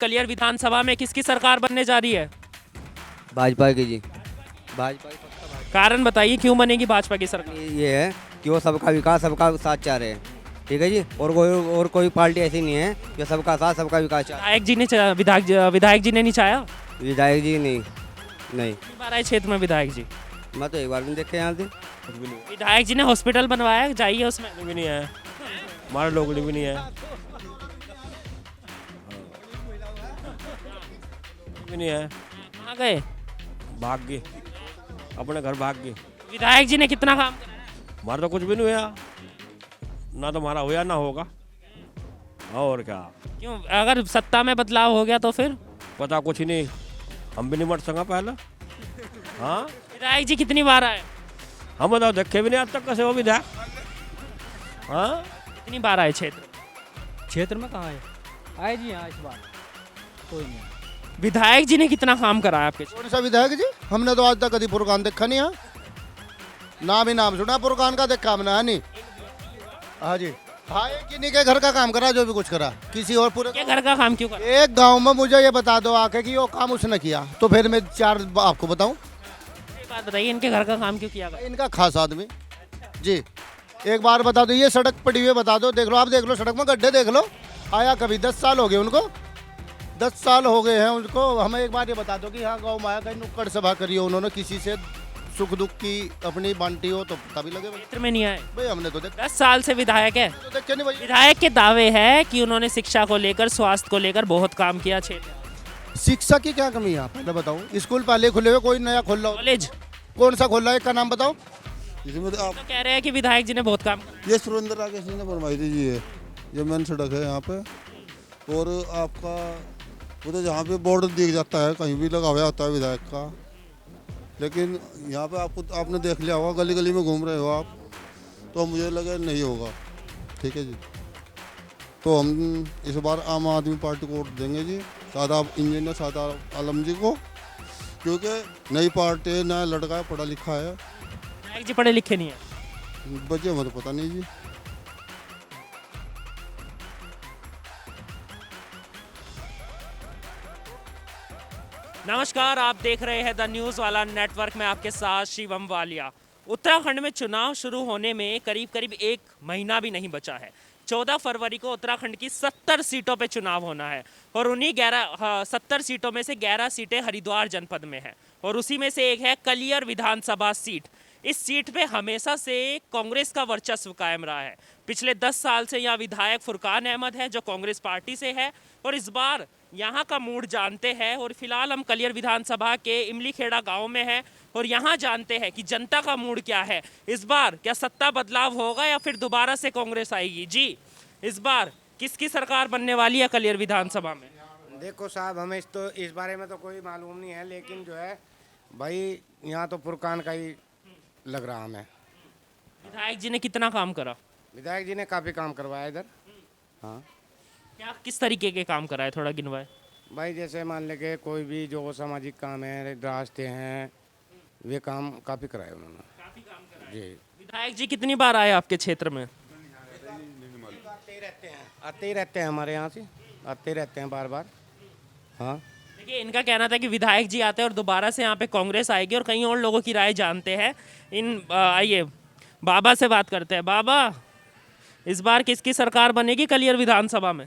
कलियर विधानसभा में किसकी सरकार बनने जा रही है? भाजपा की जी। भाजपा की पक्का भाजपा। कारण बताइए क्यों बनेगी भाजपा की सरकार? ये है कि वो सबका विकास सबका साथ चाह रहे हैं, ठीक है जी। और कोई पार्टी ऐसी नहीं है जो सबका साथ सबका विकास चाह। विधायक जी ने नहीं चाहा? विधायक जी नहीं नहीं, कितनी बार आए क्षेत्र में विधायक जी? मैं तो एक बार भी नहीं देखे यहाँ से। विधायक जी ने हॉस्पिटल बनवाया, जाइए उसमें। भी नहीं है, हमारे लोग भी नहीं है, भी नहीं है, कहाँ गए? भाग गए, अपने घर भाग गए। विधायक जी ने कितना काम करा? हमारा तो कुछ भी नहीं हुआ, ना तो हमारा हुआ ना होगा, और क्या। क्यों, अगर सत्ता में बदलाव हो गया तो फिर? पता कुछ ही नहीं, हम भी नहीं मर सका पहले। हाँ, विधायक जी कितनी बार आए? हम बताओ देखे भी नहीं आज तक कैसे हो विधायक। हाँ, कितनी बार आए क्षेत्र? क्षेत्र में कहाँ है? आए जी यहाँ इस बार कोई नहीं। विधायक जी ने कितना काम करा है आपके क्षेत्र? कौन सा विधायक जी? हमने तो आज तक कभी फुरकान देखा नहीं है। नाम ही नाम सुना फुरकान का, देखा हमने है नहीं। हाँ जी, हाँ एक ही नहीं के घर का काम करा, जो भी कुछ करा किसी और पूरे ये घर का काम क्यों करा? एक गांव में मुझे ये बता दो आके कि वो काम उसने किया, तो फिर मैं चार आपको बताऊं। एक बात बताइए, इनके घर का काम क्यों किया गया? इनका खास आदमी जी। एक बार बता दो, ये सड़क पड़ी हुई है, बता दो, देख लो, आप देख लो सड़क में गड्ढे देख लो। आया कभी 10 साल हो गए उनको, 10 साल हो गए हैं उनको। हमें एक बार ये बता दो कि हाँ गाँव में आया कहीं नुक्कड़ सभा करी हो उन्होंने, किसी से सुख दुख की अपनी बांटी हो, तो तभी लगे भाई। क्षेत्र में नहीं आए? भाई हमने तो 10 साल से विधायक है। देखे नहीं भाई। विधायक के दावे है कि उन्होंने शिक्षा को लेकर, स्वास्थ्य को लेकर बहुत काम किया क्षेत्र में। शिक्षा की क्या कमी है आप पहले बताओ? स्कूल पहले खुले हुए, कोई नया खोल रहा हो? कॉलेज कौन सा खोल रहा है, एक का नाम बताओ। इसमें तो आप तो कह रहे हैं कि विधायक जी ने बहुत काम करा। ये सुरेंद्र राकेश जी ने बनवाई थी जी, ये मेन सड़क है यहाँ पे। और आपका वो तो जहाँ पे बोर्ड दिख जाता है कहीं भी लगा हुआ होता है विधायक का, लेकिन यहाँ पे आपने देख लिया होगा, गली गली में घूम रहे हो आप, तो मुझे लगा नहीं होगा, ठीक है जी। तो हम इस बार आम आदमी पार्टी को वोट देंगे जी, शादाब इंजीनियर शादाब आलम जी को, क्योंकि नई पार्टी है, नया लड़का है, पढ़ा लिखा है। विधायक जी पढ़े लिखे नहीं है? बच्चे हमें तो पता नहीं जी। नमस्कार, आप देख रहे हैं द न्यूज़ वाला नेटवर्क में, आपके साथ शिवम वालिया। उत्तराखंड में चुनाव शुरू होने में करीब करीब एक महीना भी नहीं बचा है। 14 फरवरी को उत्तराखंड की 70 सीटों पे चुनाव होना है और उन्हीं 70 सीटों में से 11 सीटें हरिद्वार जनपद में हैं और उसी में से एक है कलियर विधानसभा सीट। इस सीट पे हमेशा से कांग्रेस का वर्चस्व कायम रहा है। पिछले 10 साल से यहाँ विधायक फुरकान अहमद है जो कांग्रेस पार्टी से है और इस बार यहाँ का मूड जानते हैं। और फिलहाल हम कलियर विधानसभा के इमली खेड़ा गाँव में हैं और यहाँ जानते हैं कि जनता का मूड क्या है। इस बार क्या सत्ता बदलाव होगा या फिर दोबारा से कांग्रेस आएगी? जी, इस बार किसकी सरकार बनने वाली है कलियर विधानसभा में? देखो साहब, हमें इस बारे में तो कोई मालूम नहीं है, लेकिन जो है भाई यहाँ तो फुरकान का ही लग रहा हमें। विधायक जी ने कितना काम करा? विधायक जी ने काफ़ी काम करवाया इधर। हाँ, क्या किस तरीके के काम कराए, थोड़ा गिनवाए। भाई जैसे मान ले के कोई भी जो सामाजिक काम है, रास्ते हैं, वे काम काफ़ी कराए उन्होंने। काफी काम कराए जी, विधायक जी कितनी बार आए आपके क्षेत्र में? आते ही रहते हैं हमारे यहाँ से, आते ही रहते हैं बार बार। हाँ, देखिए, इनका कहना था कि विधायक जी आते हैं और दोबारा से यहाँ पे कांग्रेस आएगी और कई और लोगों की राय जानते हैं। आइए बाबा से बात करते हैं। बाबा, इस बार किसकी सरकार बनेगी कलियर विधानसभा में?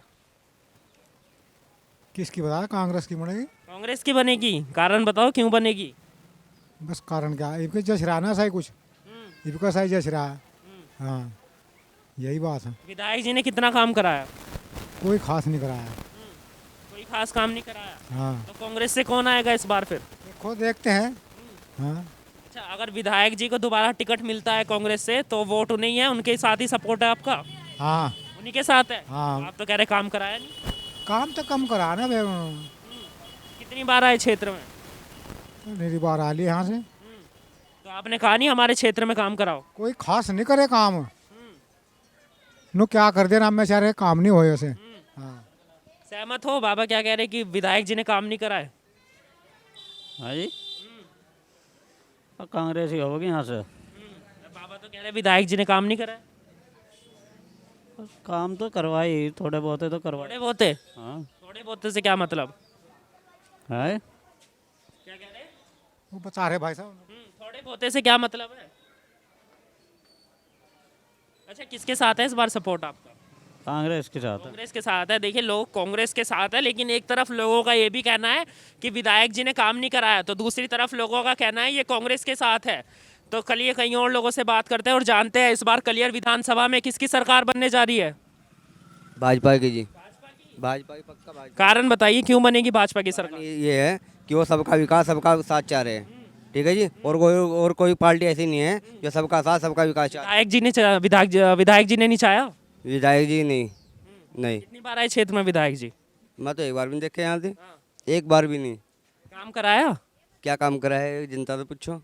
किसकी बताया? कांग्रेस की बनेगी। कांग्रेस की बनेगी, कारण बताओ क्यों बनेगी? बस कारण क्या है, इनके जश रहा ना सही कुछ, इनका सही जश रहा है। हाँ, यही बात है। विधायक जी ने कितना काम कराया? कोई खास नहीं कराया। कोई खास काम नहीं कराया। हाँ, तो कांग्रेस से कौन आएगा इस बार फिर? देखो देखते हैं। हाँ, अच्छा, अगर विधायक जी को दोबारा टिकट मिलता है कांग्रेस से तो वोट उन्हीं है, उनके साथ ही सपोर्ट है आपका? हाँ, उन्हीं के साथ है। हाँ। आप तो कह रहे काम कराया नहीं। काम तो कम करा ना भाई। कितनी बार आए क्षेत्र में? मेरी बार आ ली यहाँ से। तो आपने कहा नहीं हमारे क्षेत्र में काम कराओ। कोई खास नहीं करे काम। नो क्या कर देना, मैं चाह रहे काम नहीं होए उसे। हाँ, सहमत हो? बाबा क्या कह रहे कि विधायक जी ने काम नहीं कराए? हाँ जी, कांग्रेस ही होगी यहाँ से। बाबा तो कह रहे विधायक जी ने काम नहीं कराए। काम तो करवाई, थोड़े बहुत तो करवाए। थोड़े बहुत है। हाँ, थोड़े बहुत से क्या मतलब? है क्या कह रहे हैं? वो बता रहे भाई साहब। थोड़े बहुत से क्या मतलब है? अच्छा, किसके साथ है इस बार सपोर्ट आपका? कांग्रेस के साथ है। कांग्रेस के साथ है। देखिए, लोग कांग्रेस के साथ है, लेकिन एक तरफ लोगों का ये भी कहना है कि विधायक जी ने काम नहीं कराया, तो दूसरी तरफ लोगों का कहना है ये कांग्रेस के साथ है। तो कलिए कई और लोगों से बात करते हैं और जानते हैं इस बार कलियर विधानसभा में किसकी सरकार बनने जा रही है। भाजपा की जी, भाजपा की पक्का भाजपा। कारण बताइए क्यों बनेगी भाजपा की सरकार? ये है कि वो सबका विकास सबका साथ चाह रहे हैं, ठीक है जी। और कोई पार्टी ऐसी नहीं है जो सबका साथ सबका विकास चाह। विधायक जी ने नहीं चाहा? विधायक जी नहीं, कितनी बार आए क्षेत्र में विधायक जी? मैं तो एक बार भी नहीं देखे यहाँ से, एक बार भी नहीं। काम कराया? क्या काम करा है जनता से पूछो,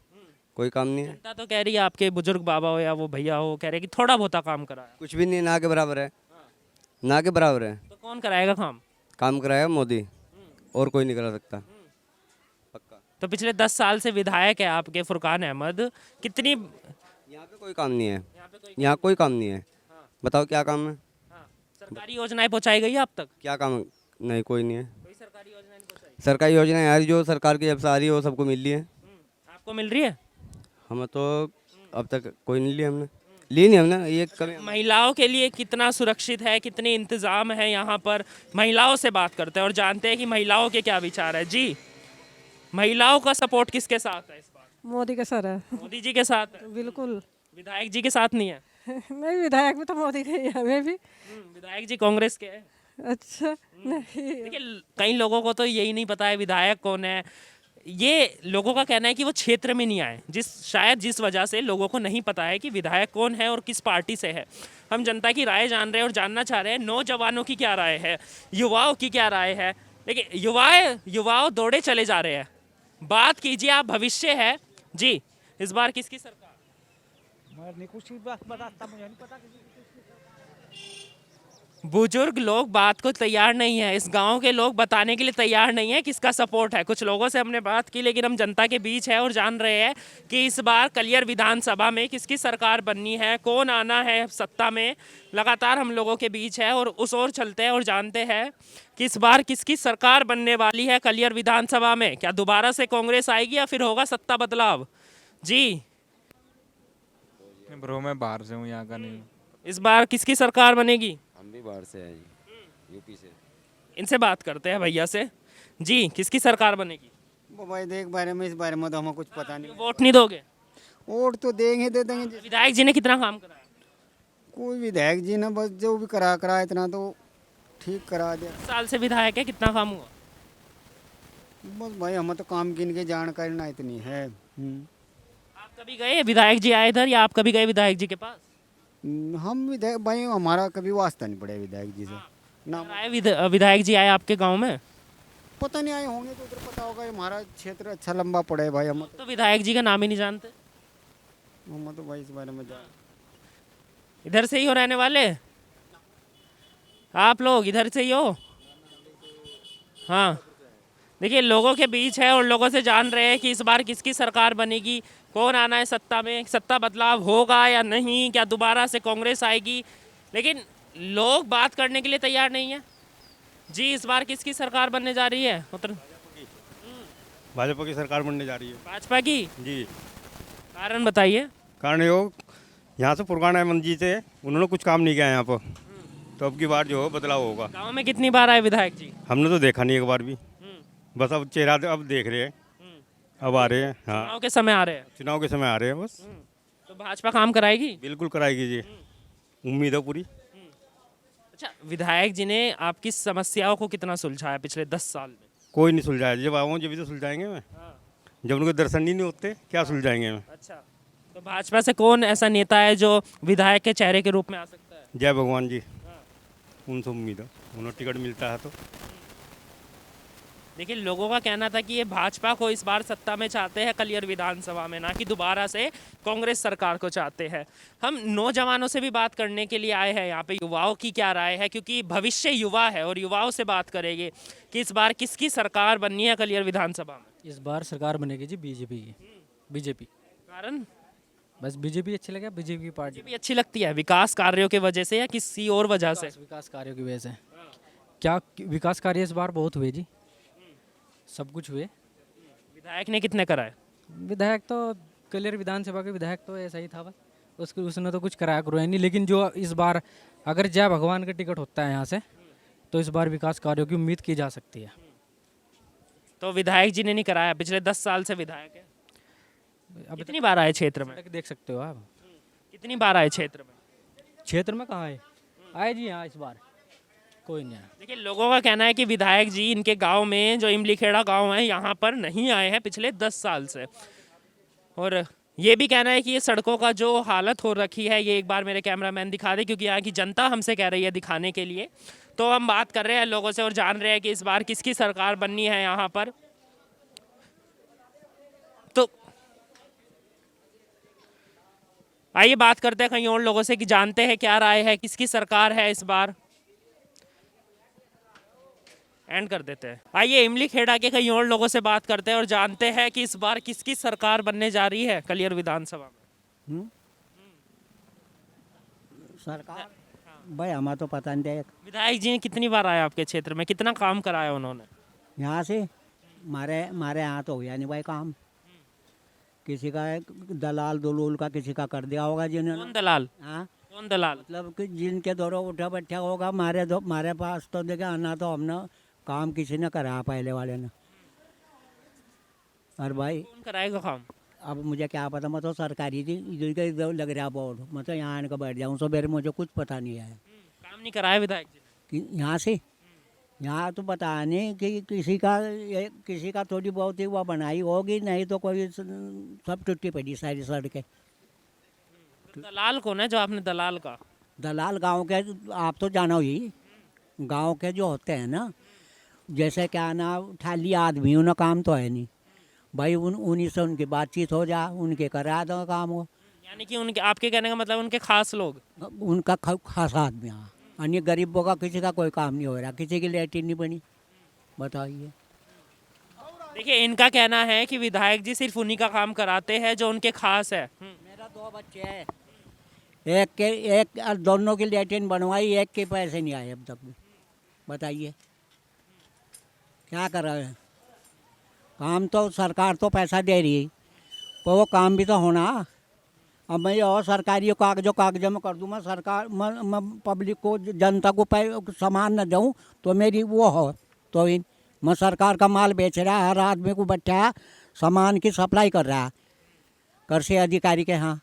कोई काम नहीं है। जनता तो कह रही है, आपके बुजुर्ग बाबा हो या वो भैया हो, कह रहे हैं कि थोड़ा बहुत काम कराया। कुछ भी नहीं, ना के बराबर है, ना के बराबर है। तो कौन कराएगा काम? काम कराया मोदी, और कोई नहीं करा सकता, पक्का। तो पिछले 10 साल से विधायक है आपके फुरकान अहमद, कितनी यहाँ पे कोई काम नहीं है, यहाँ कोई काम नहीं है। बताओ क्या काम है? सरकारी योजनाएं पहुंचाई गई है अब तक? क्या काम? नहीं, कोई नहीं है। कोई सरकारी योजना नहीं पहुंचाई? सरकारी योजना यार जो सरकार की जब से आ रही है वो सबको मिल रही है। आपको मिल रही है? हमें तो अब तक कोई नहीं ली, हमने ली नहीं, हमने ये कभी। महिलाओं के लिए कितना सुरक्षित है, कितने इंतजाम है यहाँ पर? महिलाओं से बात करते हैं और जानते हैं कि महिलाओं के क्या विचार है। जी, महिलाओं का सपोर्ट किसके साथ है इस बार? मोदी के सर है। मोदी जी के साथ है? बिल्कुल। विधायक जी के साथ नहीं है? नहीं, विधायक भी तो मोदी के ही है, हमें भी। विधायक जी कांग्रेस के हैं। अच्छा, नहीं। देखिए, कई लोगों को तो यही नहीं पता है विधायक कौन है। ये लोगों का कहना है कि वो क्षेत्र में नहीं आए, शायद जिस वजह से लोगों को नहीं पता है कि विधायक कौन है और किस पार्टी से है। हम जनता की राय जान रहे हैं और जानना चाह रहे हैं नौजवानों की क्या राय है, युवाओं की क्या राय है। देखिए, युवाओं दौड़े चले जा रहे हैं। बात कीजिए, आप भविष्य है जी, इस बार किसकी सरकार? बुजुर्ग लोग बात को तैयार नहीं है, इस गांव के लोग बताने के लिए तैयार नहीं है किसका सपोर्ट है। कुछ लोगों से हमने बात की, लेकिन हम जनता के बीच है और जान रहे हैं कि इस बार कलियर विधानसभा में किसकी सरकार बननी है, कौन आना है सत्ता में। लगातार हम लोगों के बीच है और उस ओर चलते हैं और जानते हैं कि इस बार किसकी सरकार बनने वाली है कलियर विधानसभा में। क्या दोबारा से कांग्रेस आएगी या फिर होगा सत्ता बदलाव? जी ब्रो, मैं बाहर से हूँ, यहाँ का नहीं हूँ। इस बार किसकी सरकार बनेगी? हम भी बाहर से हैं जी, यूपी से। इनसे बात करते हैं भैया से। जी, किसकी सरकार बनेगी? वो भाई देख, बारे में इस बारे में तो हमें कुछ पता नहीं। वोट नहीं दोगे? वोट तो देंगे, दे देंगे। विधायक जी ने कितना काम कराया? कोई विधायक जी ने बस जो भी करा इतना तो ठीक करा दिया। साल से विधायक है, कितना काम हुआ? बस भाई हमें तो काम की इनकी जानकारी ना इतनी है। आप कभी गए, विधायक जी आए इधर, या आप कभी गए विधायक जी के पास? हम विधायक भाई, हमारा कभी वास्ता नहीं पड़ा विधायक जी से ना। आए विधायक जी आए आपके गांव में? पता नहीं आए होंगे तो उधर पता होगा। हमारा क्षेत्र अच्छा लंबा पड़ा है भाई। हम तो विधायक जी का नाम ही नहीं जानते? हम तो भाई इस बारे में इधर से ही हो रहने वाले आप लोग? इधर से ही हो? हाँ, देखिए, लोगों के बीच है और लोगों से जान रहे हैं कि इस बार किसकी सरकार बनेगी, कौन आना है सत्ता में, सत्ता बदलाव होगा या नहीं, क्या दोबारा से कांग्रेस आएगी। लेकिन लोग बात करने के लिए तैयार नहीं है। जी, इस बार किसकी सरकार बनने जा रही है? भाजपा की सरकार बनने जा रही है। भाजपा की? जी। कारण बताइए। कारण यहाँ से पुरकाना अहमद जी थे, उन्होंने कुछ काम नहीं किया यहाँ पर, तो अब की बार जो हो बदलाव होगा। गांव में कितनी बार आए विधायक जी? हमने तो देखा नहीं एक बार भी, बस अब चेहरा अब देख रहे हैं, अब आ रहे हैं। हाँ, चुनाव के समय आ रहे हैं। चुनाव के समय आ रहे हैं बस। तो भाजपा काम कराएगी? बिल्कुल कराएगी जी, उम्मीद है पूरी। अच्छा, विधायक जी ने आपकी समस्याओं को कितना सुलझाया पिछले 10 साल में? कोई नहीं सुलझाया, जब आऊँ जब भी तो सुलझाएंगे मैं। जब उनके दर्शन ही नहीं होते क्या सुलझाएंगे मैं। अच्छा, तो भाजपा से कौन ऐसा नेता है जो विधायक के चेहरे के रूप में आ सकता है? जय भगवान जी, उनसे उम्मीद है, उन्हें टिकट मिलता है तो। देखिए, लोगों का कहना था कि ये भाजपा को इस बार सत्ता में चाहते हैं कलियर विधानसभा में, ना कि दोबारा से कांग्रेस सरकार को चाहते हैं। हम नौजवानों से भी बात करने के लिए आए हैं यहाँ पे, युवाओं की क्या राय है, क्योंकि भविष्य युवा है और युवाओं से बात करेंगे कि इस बार किसकी सरकार बननी है कलियर विधानसभा में। इस बार सरकार बनेगी जी बीजेपी की। बीजेपी कारण? बस बीजेपी अच्छी लगे, बीजेपी की पार्टी भी अच्छी लगती है विकास कार्यों की वजह से या किसी और वजह से? विकास कार्यों की वजह से। क्या विकास कार्य इस बार बहुत हुए जी, सब कुछ हुए। विधायक ने कितने कराए? विधायक तो कलियर विधानसभा के विधायक तो ऐसा ही था बस, उसने तो कुछ कराया करवाया नहीं। लेकिन जो इस बार अगर जय भगवान का टिकट होता है यहाँ से, तो इस बार विकास कार्यों की उम्मीद की जा सकती है। तो विधायक जी ने नहीं कराया, पिछले 10 साल से विधायक है। अब कितनी बार आए क्षेत्र में? तक देख सकते हो आप, कितनी बार आए क्षेत्र में? क्षेत्र में कहाँ है, आए जी यहाँ इस बार कोई नहीं आया। देखिए, लोगों का कहना है कि विधायक जी इनके गांव में, जो इमलीखेड़ा गांव है, यहाँ पर नहीं आए हैं पिछले 10 साल से। और ये भी कहना है कि ये सड़कों का जो हालत हो रखी है, ये एक बार मेरे कैमरामैन दिखा दे, क्योंकि यहाँ की जनता हमसे कह रही है दिखाने के लिए। तो हम बात कर रहे हैं लोगों से और जान रहे हैं कि इस बार किसकी सरकार बननी है यहाँ पर। तो आइए बात करते हैं कहीं और लोगों से कि जानते हैं क्या राय है, किसकी सरकार है इस बार। एंड कर देते हैं। आइए इमली खेड़ा के कई और लोगों से बात करते हैं और जानते हैं कि इस बार किसकी सरकार बनने जा रही है कलियर विधानसभा में। सरकार भाई हमें तो पता नहीं है। विधायक जी ने कितनी बार आया आपके क्षेत्र में, कितना काम कराया उन्होंने? यहाँ से हमारे यहाँ तो हुआ नहीं भाई काम, किसी का दलाल दुलूल का किसी का कर दिया होगा जिन्होंने। कौन दलाल? हाँ कौन दलाल? मतलब कि जिनके दौरों उठा बैठा होगा, हमारे पास तो देखा आना तो हमने काम किसी ने करा पहले वाले ने। और भाई कौन कराएगा काम? अब मुझे क्या पता, मैं तो सरकारी थी इधर लग रहा बोर्ड, मैं तो यहाँ आने का बैठ जाऊँ सवेरे, मुझे कुछ पता नहीं है काम नहीं कराया विधायक जी ने? कि यहाँ से यहाँ तो पता नहीं कि किसी का थोड़ी बहुत ही वो बनाई होगी, नहीं तो कोई सब टूटी पड़ी सारी सड़कें। दलाल कौन है जो आपने दलाल का? दलाल गांव के, आप तो जानो ही, गांव के जो होते हैं ना, जैसे क्या ना ठाली आदमी उन्हें काम तो है नहीं भाई, उन्हीं से उनकी बातचीत हो जा, उनके करा दो काम हो। यानी कि उनके, आपके कहने का मतलब उनके खास लोग? उनका खास आदमी। हाँ, अन्य गरीबों का किसी का कोई काम नहीं हो रहा, किसी की लेटिन नहीं बनी, बताइए। देखिए, इनका कहना है कि विधायक जी सिर्फ उन्हीं का काम कराते हैं जो उनके खास है। मेरा 2 बच्चे हैं, एक दोनों की लेटिन बनवाई, एक के पैसे नहीं आए अब तक भी, बताइए क्या कर रहे हैं। काम तो सरकार तो पैसा दे रही है, पर वो काम भी तो होना। अब मैं और सरकारी कागजों में कर दूँ, मैं सरकार मैं पब्लिक को, जनता को सामान न दूँ तो मेरी वो हो, तो मैं सरकार का माल बेच रहा है, हर आदमी को बैठा सामान की सप्लाई कर रहा है कृषि अधिकारी के। हाँ,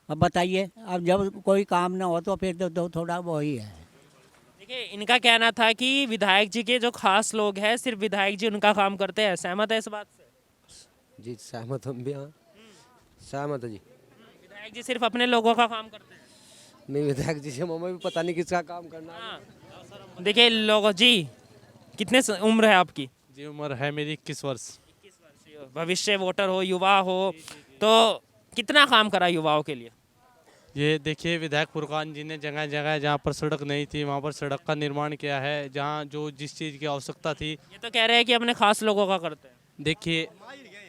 अब बताइए, अब जब कोई काम ना हो तो फिर तो थोड़ा वो ही है। देखिए, इनका कहना था कि विधायक जी के जो खास लोग हैं, सिर्फ विधायक जी उनका काम करते हैं। सहमत है इस बात से? जी सहमत हम भी। हाँ सहमत है जी। विधायक जी सिर्फ अपने लोगों का काम करते हैं? नहीं, विधायक जी से हमें भी पता नहीं किसका काम करना है। हाँ। देखिए लोगों जी, कितने उम्र है आपकी? जी उम्र है मेरी 21 वर्ष। 21 वर्ष। भविष्य वोटर हो, युवा हो, तो कितना काम करा युवाओं के लिए? ये देखिए, विधायक फुरकान जी ने जगह जगह जहाँ पर सड़क नहीं थी वहाँ पर सड़क का निर्माण किया है, जहाँ जो जिस चीज़ की आवश्यकता थी। ये तो कह रहे हैं कि अपने खास लोगों का करते हैं। देखिए,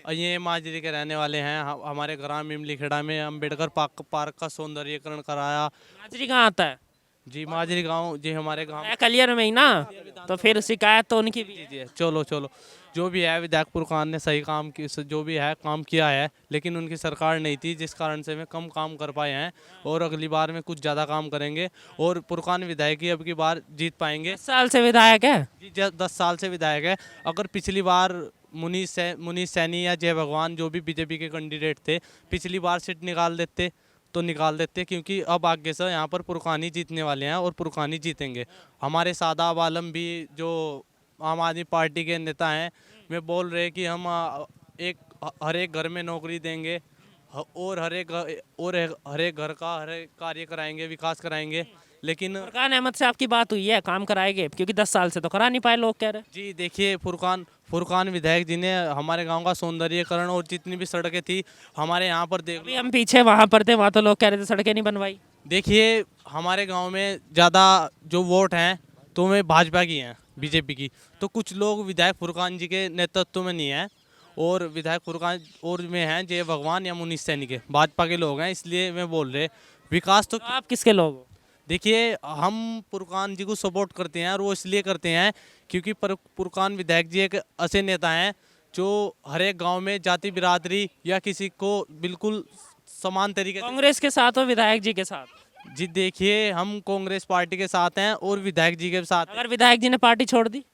ये माजरी के रहने वाले हैं, हमारे ग्राम इमलीखेड़ा में अम्बेडकर पार्क का सौंदर्यीकरण कराया। माजरी कहाँ आता है? जी माजरी गांव, जी हमारे गांव कलियर में ही ना, तो फिर शिकायत तो उनकी भी। जी चलो जो भी है, विधायक फुरकान ने सही काम की, जो भी है काम किया है, लेकिन उनकी सरकार नहीं थी जिस कारण से वे कम काम कर पाए हैं, और अगली बार में कुछ ज़्यादा काम करेंगे और फुरकान विधायक ही अब की बार जीत पाएंगे। 10 साल से विधायक है जी, 10 साल से विधायक है। अगर पिछली बार मुनीष सैनी या जय भगवान जो भी बीजेपी के कैंडिडेट थे, पिछली बार सीट निकाल देते तो निकाल देते, क्योंकि अब आगे से यहाँ पर फुरकानी जीतने वाले हैं और फुरकानी जीतेंगे। हमारे सादाब आलम भी जो आम आदमी पार्टी के नेता हैं, वे बोल रहे कि हम हर एक घर में नौकरी देंगे और हर एक घर का हर एक कार्य कराएंगे, विकास कराएंगे। लेकिन फुरकान अहमद से आपकी बात हुई है, काम कराएंगे? क्योंकि 10 साल से तो करा नहीं पाए, लोग कह रहे हैं। जी देखिए, फुरकान विधायक जी ने हमारे गांव का सौंदर्यीकरण और जितनी भी सड़कें थी हमारे यहाँ पर, अभी हम पीछे वहाँ पर थे, वहाँ तो लोग कह रहे थे सड़कें नहीं बनवाई। देखिए, हमारे गांव में ज़्यादा जो वोट हैं तो वे भाजपा की हैं, बीजेपी की। तो कुछ लोग विधायक फुरकान जी के नेतृत्व में नहीं हैं, और विधायक फुरकान और में हैं जय भगवान या मुनीष सैनी के, भाजपा के लोग हैं, इसलिए मैं बोल रहे विकास तो आप किसके लोग हो? देखिए, हम फुरकान जी को सपोर्ट करते हैं और वो इसलिए करते हैं क्योंकि फुरकान विधायक जी एक ऐसे नेता हैं जो हर एक गांव में जाति बिरादरी या किसी को बिल्कुल समान तरीके से। कांग्रेस के साथ हो विधायक जी के साथ? जी देखिए, हम कांग्रेस पार्टी के साथ हैं और विधायक जी के साथ। अगर विधायक जी ने पार्टी छोड़ दी?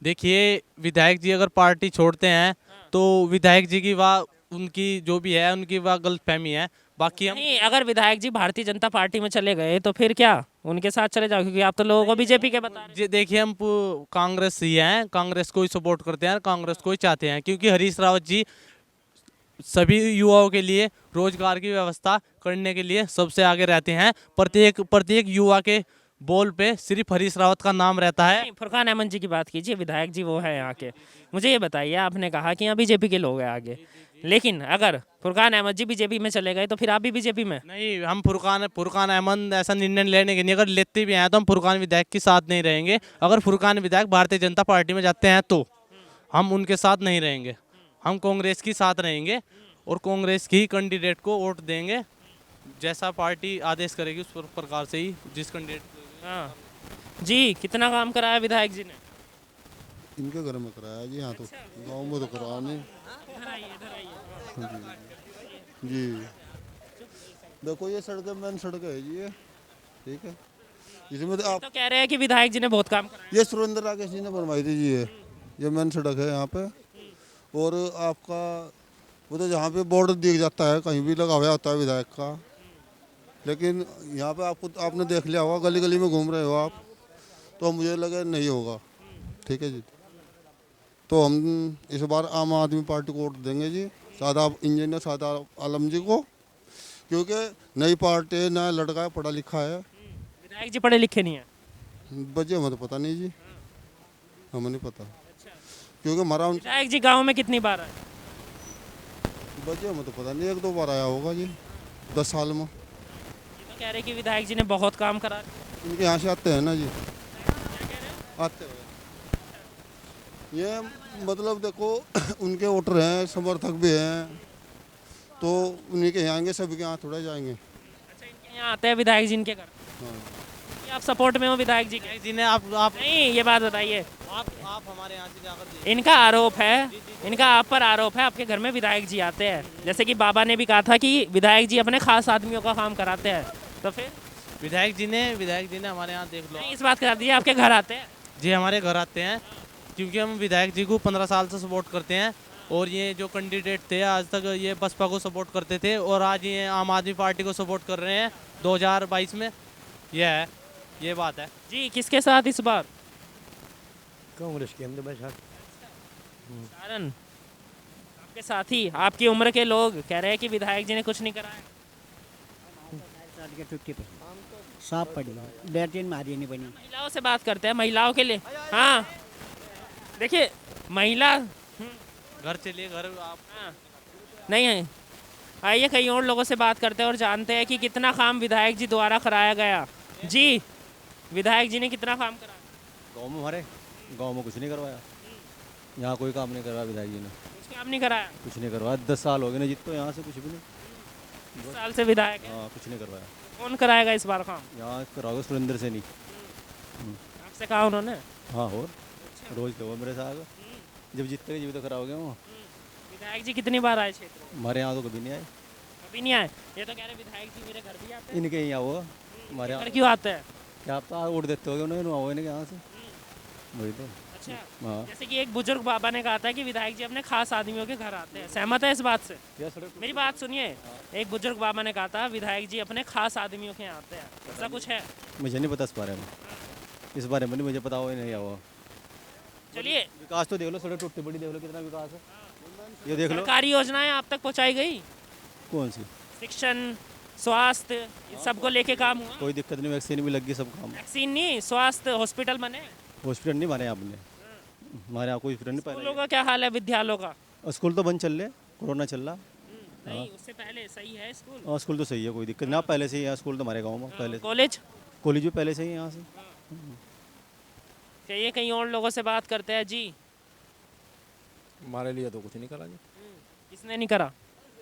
देखिए, विधायक जी अगर पार्टी छोड़ते हैं तो विधायक जी की वाह, उनकी जो भी है उनकी वाह गलतफहमी है। बाकी हम नहीं, अगर विधायक जी भारतीय जनता पार्टी में चले गए तो फिर क्या उनके साथ चले जाओ? क्योंकि आप तो लोगों को बीजेपी के बता रहे हैं। देखिए, हम कांग्रेस ही हैं, कांग्रेस को ही सपोर्ट करते हैं, कांग्रेस को ही चाहते हैं क्योंकि हरीश रावत जी सभी युवाओं के लिए रोजगार की व्यवस्था करने के लिए सबसे आगे रहते हैं। प्रत्येक युवा के बोल पे सिर्फ हरीश रावत का नाम रहता है। नहीं, फुरकान अहमद जी की बात कीजिए, विधायक जी वो है यहाँ के। मुझे ये बताइए, आपने कहा कि यहाँ बीजेपी के लोग हैं आगे, लेकिन अगर फुरकान अहमद जी बीजेपी में चले गए तो फिर आप भी बीजेपी में? नहीं, हम फुरकान अहमद ऐसा निर्णय लेने के नहीं, अगर लेते भी हैं तो हम फुरकान विधायक के साथ नहीं रहेंगे। अगर फुरकान विधायक भारतीय जनता पार्टी में जाते हैं तो हम उनके साथ नहीं रहेंगे, हम कांग्रेस के साथ रहेंगे और कांग्रेस की कैंडिडेट को वोट देंगे। जैसा पार्टी आदेश करेगी उस प्रकार से ही जिस कैंडिडेट। हाँ जी, कितना काम कराया विधायक जी ने? इनके घर में कराया जी, यहाँ तो गाँव में तो कराया नहीं जी। देखो ये सड़क मेन सड़क है जी, ये ठीक है। इसमें तो आप तो कह रहे हैं कि विधायक जी ने बहुत काम कराया। ये सुरेंद्र राकेश जी ने बनवाई थी जी, ये मेन सड़क है यहाँ पे। और आपका वो तो जहाँ पे बॉर्डर दिख जाता है कहीं भी लगा हुआ होता है विधायक का, लेकिन यहाँ पे आपने देख लिया होगा, गली गली में घूम रहे हो आप, तो मुझे लगा नहीं होगा। ठीक है जी, तो हम इस बार आम आदमी पार्टी को वोट देंगे जी, सादा इंजीनियर सादा आलम जी को, क्योंकि नई पार्टी है, नया लड़का है, पढ़ा लिखा है। विधायक जी पढ़े लिखे नहीं है? बच्चे हमें तो पता नहीं जी, हमें नहीं पता, क्योंकि हमारा विधायक जी गाँव में कितनी बार आए? बच्चे हमें तो पता नहीं, 1-2 बार आया होगा जी 10 साल में। तो कह रहे कि विधायक जी ने बहुत काम करा। इनके यहाँ से आते हैं ना जी, आते हुए ये मतलब देखो उनके वोटर हैं, समर्थक भी हैं, तो उन्हीं के यहाँ आएंगे, सभी के यहाँ थोड़ा जाएंगे। अच्छा, इनके यहाँ आते हैं विधायक जी इनके घर? हाँ। ये आप सपोर्ट में हो विधायक जी के? जी ने आप नहीं, ये बात बताइए, आप हमारे यहाँ से जाकर इनका आरोप है, इनका आप पर आरोप है आपके घर में विधायक जी आते हैं, जैसे कि बाबा ने भी कहा था कि विधायक जी अपने खास आदमियों का काम कराते हैं, तो फिर विधायक जी ने हमारे यहाँ देख लो। नहीं, इस बात करा दीजिए, आपके घर आते हैं? जी हमारे घर आते हैं क्योंकि हम विधायक जी को 15 साल से सपोर्ट करते हैं और ये जो कैंडिडेट थे आज तक ये बसपा को सपोर्ट करते थे और आज ये आम आदमी पार्टी को सपोर्ट कर रहे हैं 2022 में। ये बात है जी। किसके साथ इस बार? कांग्रेस के अंदर बैठा। कारण आपके साथी, आपकी उम्र के लोग कह रहे हैं कि विधायक जी ने कुछ नहीं कराया। साल के छुट्टी पे साफ पड़ी, लैट्रिन मारी नहीं बनी। महिलाओं से बात करते हैं, महिलाओं के लिए। हाँ देखिए, महिला घर चलिए, घर आप नहीं है, आइए कई और लोगों से बात करते हैं और जानते हैं कि कितना काम विधायक जी द्वारा कराया गया। जी, विधायक जी ने कितना काम कराया? गाँव में हमारे गाँव में कुछ नहीं करवाया, यहाँ कोई काम नहीं करवाया विधायक जी ने, कुछ काम नहीं कराया? कुछ नहीं करवाया। 10 साल हो गए ना जितो यहाँ से कुछ भी नहीं। 10 साल से विधायक है। हाँ, कुछ नहीं करवाया। कौन कराएगा इस बार काम? यहाँ कराओगे सुरेंद्र से नहीं। आपसे कहा उन्होंने? हाँ, और रोज तो वो मेरे साथ जब जीतते जब तो कराओगे वो। विधायक जी कितनी बार आए क्षेत्र में? हमारे यहाँ तो कभी नहीं आए। कभी नहीं आए? ये तो कह रहे विधायक जी मेरे घर भी आते हैं। इनके यहाँ वो हमारे यहाँ क्यों आते हैं? क्या आप वोट देते हो उन्हें, आओ इनके यहाँ से, वही तो। अच्छा, हाँ, जैसे कि एक बुजुर्ग बाबा ने कहा था कि विधायक जी अपने खास आदमियों के घर आते हैं, सहमत है इस बात से? मेरी बात सुनिए, एक बुजुर्ग बाबा ने कहा था विधायक जी अपने खास आदमियों के यहाँ आते हैं, ऐसा कुछ है? मुझे नहीं पता इस बारे में, इस बारे में नहीं मुझे पता हो नहीं हुआ। चलिए, विकास तो देख लो, सड़क टूटी बड़ी देख लो, कितना विकास है ये देख लो। सरकारी योजनाएं आप तक पहुँचाई गई? कौन सी? शिक्षण, स्वास्थ्य, सबको लेके काम हुआ? कोई दिक्कत नहीं, वैक्सीन भी लग गई, सब काम। वैक्सीन नहीं, स्वास्थ्य हॉस्पिटल बने? हॉस्पिटल नहीं हमारे यहाँ अपने, हमारे यहाँ कोई हॉस्पिटल नहीं स्कूलों का क्या हाल है, विद्यालयों का? स्कूल तो बंद चल रहे, कोरोना चल रहा। नहीं, उससे पहले सही है स्कूल? हाँ, स्कूल तो सही है, कोई दिक्कत ना, पहले से ही है स्कूल तो हमारे गाँव में पहले। कॉलेज? कॉलेज भी पहले से ही यहाँ से। चाहिए कहीं और लोगों से बात करते हैं। जी, हमारे लिए तो कुछ नहीं करा जी, किसने नहीं करा?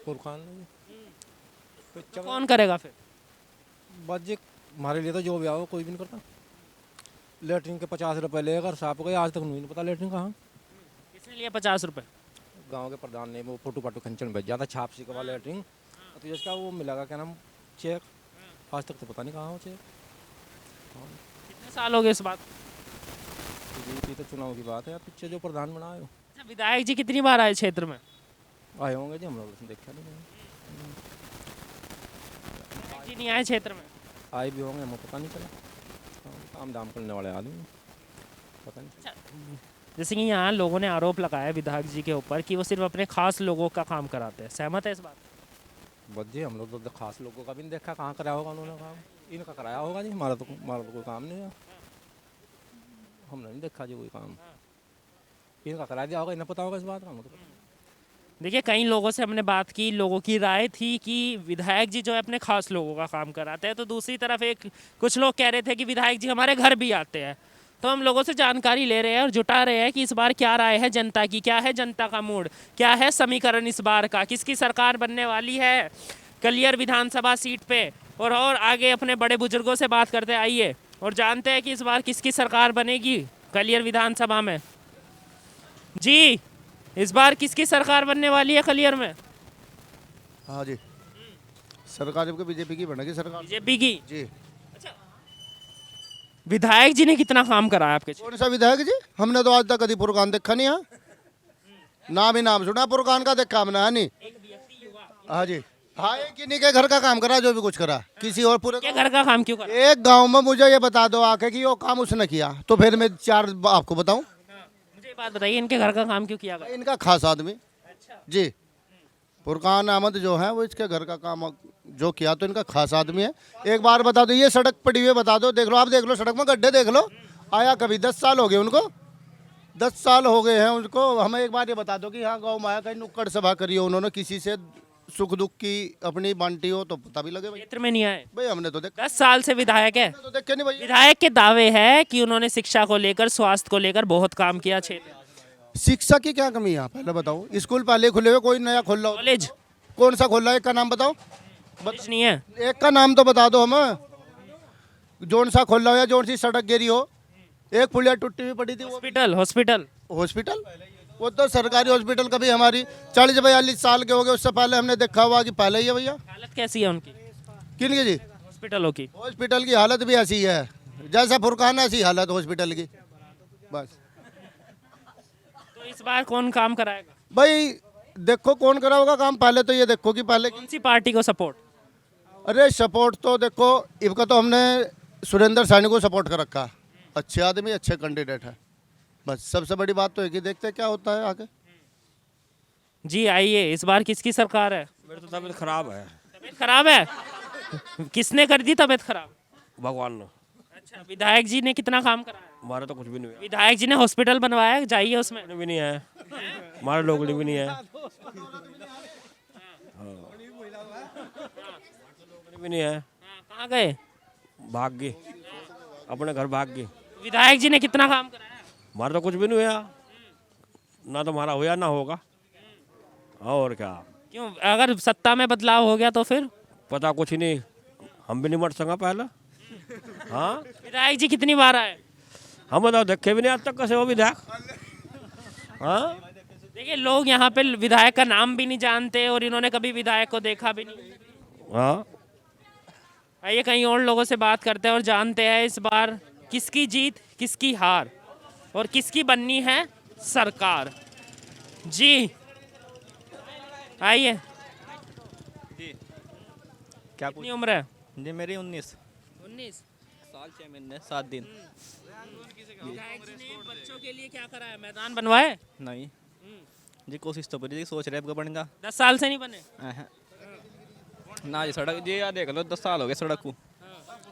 फुरकान ने जी। तो कौन करेगा फिर? बस जी हमारे लिए तो जो भी आओ कोई भी नहीं करता। लेटरिन के 50 रुपए लेकर साफ हो गए, आज तक नहीं पता लेटरिन कहाँ। किसने लिए 50 रुपए? गांव के प्रधान ने वो फोटो फाटो खंचन भेज जाता छाप सी का लेटरिन, तो जिसका वो मिलेगा क्या नाम चेक, आज तक तो पता नहीं कहाँ हो चेक। कितने साल हो गए इस बात? बीजेपी तो चुनाव की बात है यार, पीछे जो प्रधान बनाए हो। अच्छा, विधायक जी कितनी बार आए क्षेत्र में? आए होंगे जी, हम लोग तो देखा नहीं। विधायक जी नहीं आए क्षेत्र में? आए भी होंगे, हमें पता नहीं चला। काम दाम करने वाले आदमी पता नहीं। जैसे कि यहाँ लोगों ने आरोप लगाया विधायक जी के ऊपर कि वो सिर्फ अपने खास लोगों का काम कराते हैं, सहमत है इस बात? बस जी हम लोग तो खास लोगों का भी नहीं देखा, कहाँ कराया होगा उन्होंने काम, इनका कराया होगा जी, हमारा तो कोई काम नहीं है, हमने नहीं देखा जी कोई काम, इनका करा दिया होगा, इन्हें पता होगा इस बात का। देखिए, कई लोगों से हमने बात की, लोगों की राय थी कि विधायक जी जो है अपने खास लोगों का काम कराते हैं, तो दूसरी तरफ कुछ लोग कह रहे थे कि विधायक जी हमारे घर भी आते हैं। तो हम लोगों से जानकारी ले रहे हैं और जुटा रहे हैं कि इस बार क्या राय है जनता की, क्या है जनता का मूड, क्या है समीकरण इस बार का, किसकी सरकार बनने वाली है कलियर विधानसभा सीट पे, और आगे अपने बड़े बुजुर्गों से बात करते आइए और जानते हैं कि इस बार किसकी सरकार बनेगी कलियर विधानसभा में। जी, इस बार किसकी सरकार बनने वाली है कलियर में? हाँ जी, सरकार जबकि बीजेपी की बनेगी सरकार। बीजेपी की? जी। विधायक जी ने कितना काम कराया आपके? कौन सा विधायक जी? हमने तो आज तक कभी पुरकान देखा नहीं है, नाम ही नाम सुना पुरकान का, देखा हमने है नहीं। हाँ जी, हाँ, एक ही नहीं के घर का काम करा, जो भी कुछ करा, किसी और पूरे क्या घर का काम क्यों करा? एक गांव में मुझे ये बता दो आके कि वो काम उसने किया, तो फिर मैं 4 आपको बताऊं। मुझे ये बात बताइए, इनके घर का काम क्यों किया गया? इनका खास आदमी जी फुरकान अहमद जो है, वो इसके घर का काम जो किया तो इनका खास आदमी है। एक बार बता दो, ये सड़क पड़ी हुई बता दो, देख लो, आप देख लो सड़क में गड्ढे देख लो, आया कभी 10 साल हो गए उनको, 10 साल हो गए हैं उनको। हमें एक बार ये बता दो कि यहाँ गाँव में आया कहीं नुक्कड़ सभा करी हो उन्होंने, किसी से सुख दुख की अपनी बांटी हो तो पता भी लगे। क्षेत्र में नहीं आए भाई, हमने तो 10 साल से विधायक है, तो देखे नहीं भाई। विधायक के दावे है कि उन्होंने शिक्षा को लेकर, स्वास्थ्य को लेकर बहुत काम किया क्षेत्र। शिक्षा की क्या कमी है पहले बताओ? स्कूल पहले खुले हुए, कोई नया खोल रहा हो? कॉलेज कौन सा खोल रहा है, एक का नाम बताओ। कॉलेज नहीं है, एक का नाम तो बता दो हमें, जोन सा खोल रहा हो या जोन सी सड़क गिरी हो, एक पुलिया टूटी हुई पड़ी थी। हॉस्पिटल हॉस्पिटल हॉस्पिटल वो तो सरकारी हॉस्पिटल कभी हमारी 40-42 साल के हो गए, उससे पहले हमने देखा हुआ कि पहले ही है भैया। हालत कैसी है उनकी? किन की जी? हॉस्पिटलों की? हॉस्पिटल की हालत भी ऐसी है जैसा फुरकान ऐसी हालत हॉस्पिटल की, बस। तो इस बार कौन काम कराएगा? भाई देखो कौन करा होगा काम, पहले तो ये देखो कि पहले कौन सी पार्टी को सपोर्ट? अरे सपोर्ट तो देखो, इनका तो हमने सुरेंद्र सैनी को सपोर्ट कर रखा, अच्छे आदमी, अच्छे कैंडिडेट है, बस। सबसे बड़ी बात तो है कि देखते क्या होता है आगे। जी आइए, इस बार किसकी सरकार है? मेरी तो तबीयत खराब है। तबीयत खराब है? किसने कर दी तबीयत खराब? भगवान ने। अच्छा, विधायक जी ने कितना काम कराया? हमारे तो कुछ भी नहीं हुआ। विधायक जी ने हॉस्पिटल बनवाया, जाइए उसमें। भी नहीं है, हमारे लोग भी नहीं है, भी नहीं है। कहाँ गए? भाग गए, अपने घर भाग गए। विधायक जी ने कितना काम कराया? हमारा तो कुछ भी नहीं हुआ, ना तो हमारा हुआ ना होगा, और क्या। क्यों? अगर सत्ता में बदलाव हो गया तो फिर? पता कुछ ही नहीं, हम भी नहीं मर सका पहले। हाँ, विधायक जी कितनी बार आए? हम तो देखे भी नहीं आज तक कैसे वो विधायक। हाँ, देखिए, लोग यहाँ पे विधायक का नाम भी नहीं जानते और इन्होंने कभी विधायक को देखा भी नहीं। हाँ, आइए कहीं और लोगों से बात करते हैं और जानते हैं इस बार किसकी जीत, किसकी हार और किसकी बननी है सरकार। जी आइए। जी क्या कितनी उम्र है? जी मेरी 19 साल 6 महीने 7 दिन। विधायक जी ने बच्चों के लिए क्या करा है? मैदान बनवाए? नहीं जी, कोशिश तो करी, सोच रहे हैं बनेगा। 10 साल से नहीं बने? ना जी, सड़क जी यार देख लो, 10 साल हो गए सड़क को,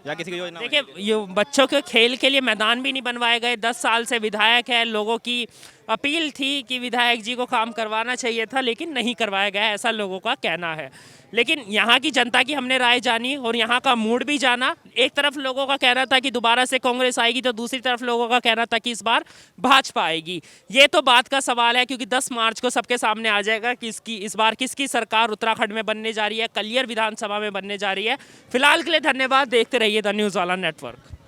या किसी की योजना। देखिए, ये बच्चों के खेल के लिए मैदान भी नहीं बनवाए गए, 10 साल से विधायक है, लोगों की अपील थी कि विधायक जी को काम करवाना चाहिए था, लेकिन नहीं करवाया गया, ऐसा लोगों का कहना है। लेकिन यहाँ की जनता की हमने राय जानी और यहाँ का मूड भी जाना। एक तरफ लोगों का कहना था कि दोबारा से कांग्रेस आएगी, तो दूसरी तरफ लोगों का कहना था कि इस बार भाजपा आएगी। ये तो बात का सवाल है, क्योंकि 10 मार्च को सबके सामने आ जाएगा कि इस बार किसकी सरकार उत्तराखंड में बनने जा रही है, कलियर विधानसभा में बनने जा रही है। फिलहाल के लिए धन्यवाद, देखते रहिए द न्यूज़ वाला नेटवर्क।